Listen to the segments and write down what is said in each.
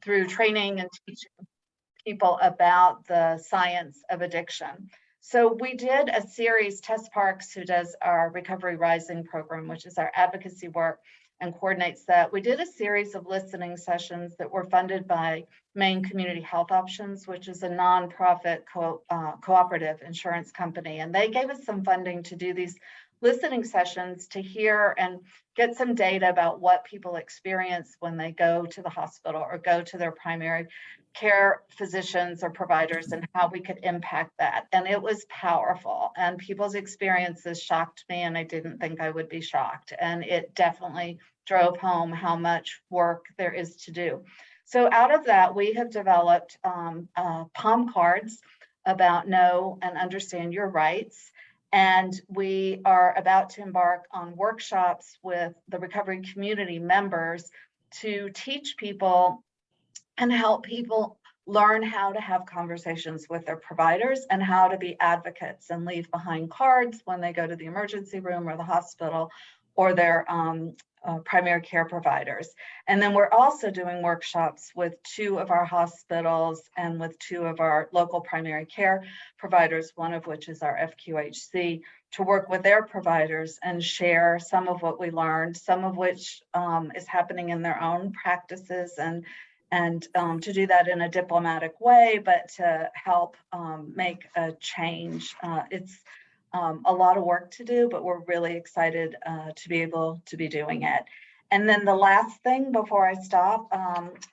through training and teaching people about the science of addiction. So we did a series, Tess Parks, who does our Recovery Rising program, which is our advocacy work and coordinates that. We did a series of listening sessions that were funded by Maine Community Health Options, which is a nonprofit cooperative insurance company. And they gave us some funding to do these listening sessions to hear and get some data about what people experience when they go to the hospital or go to their primary care physicians or providers, and how we could impact that. And it was powerful, and people's experiences shocked me, and I didn't think I would be shocked. And it definitely drove home how much work there is to do. So out of that, we have developed palm cards about know and understand your rights. And we are about to embark on workshops with the recovery community members to teach people and help people learn how to have conversations with their providers and how to be advocates and leave behind cards when they go to the emergency room or the hospital or their primary care providers. And then we're also doing workshops with 2 of our hospitals and with 2 of our local primary care providers, one of which is our FQHC, to work with their providers and share some of what we learned, some of which is happening in their own practices, and to do that in a diplomatic way, but to help make a change. It's a lot of work to do, but we're really excited to be able to be doing it. And then the last thing before I stop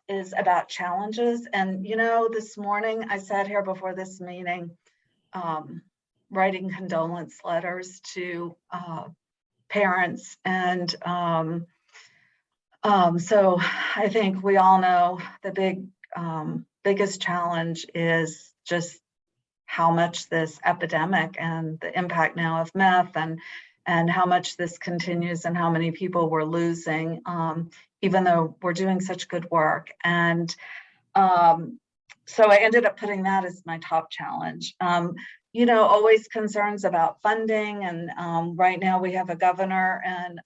is about challenges. And, this morning I sat here before this meeting writing condolence letters to parents. And so I think we all know the biggest challenge is just how much this epidemic and the impact now of meth and how much this continues and how many people we're losing, even though we're doing such good work. And so I ended up putting that as my top challenge. Always concerns about funding. And right now we have a governor and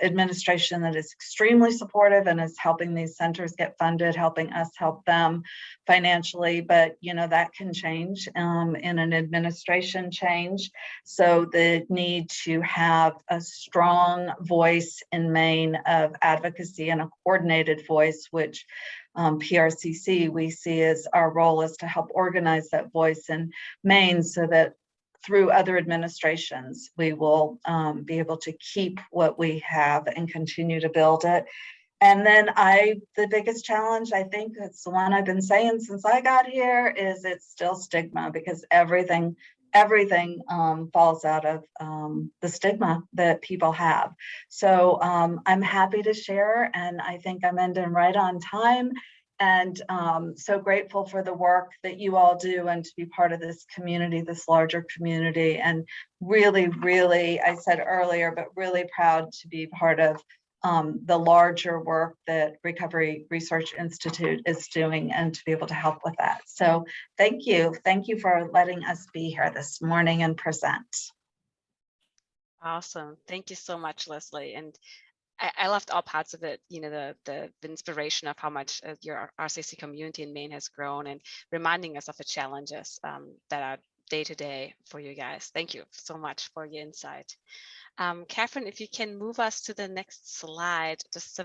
administration that is extremely supportive and is helping these centers get funded, helping us help them financially. But, that can change in an administration change. So the need to have a strong voice in Maine of advocacy and a coordinated voice, which PRCC, we see as our role is to help organize that voice in Maine so that through other administrations, we will be able to keep what we have and continue to build it. And then the biggest challenge, I think it's the one I've been saying since I got here, is it's still stigma, because everything falls out of the stigma that people have. So I'm happy to share, and I think I'm ending right on time. And so grateful for the work that you all do and to be part of this community, this larger community. And really, really, I said earlier, but really proud to be part of the larger work that Recovery Research Institute is doing and to be able to help with that. So thank you. Thank you for letting us be here this morning and present. Awesome. Thank you so much, Leslie. And I loved all parts of it, the inspiration of how much your RCC community in Maine has grown and reminding us of the challenges that are day to day for you guys. Thank you so much for your insight. Catherine, if you can move us to the next slide, just so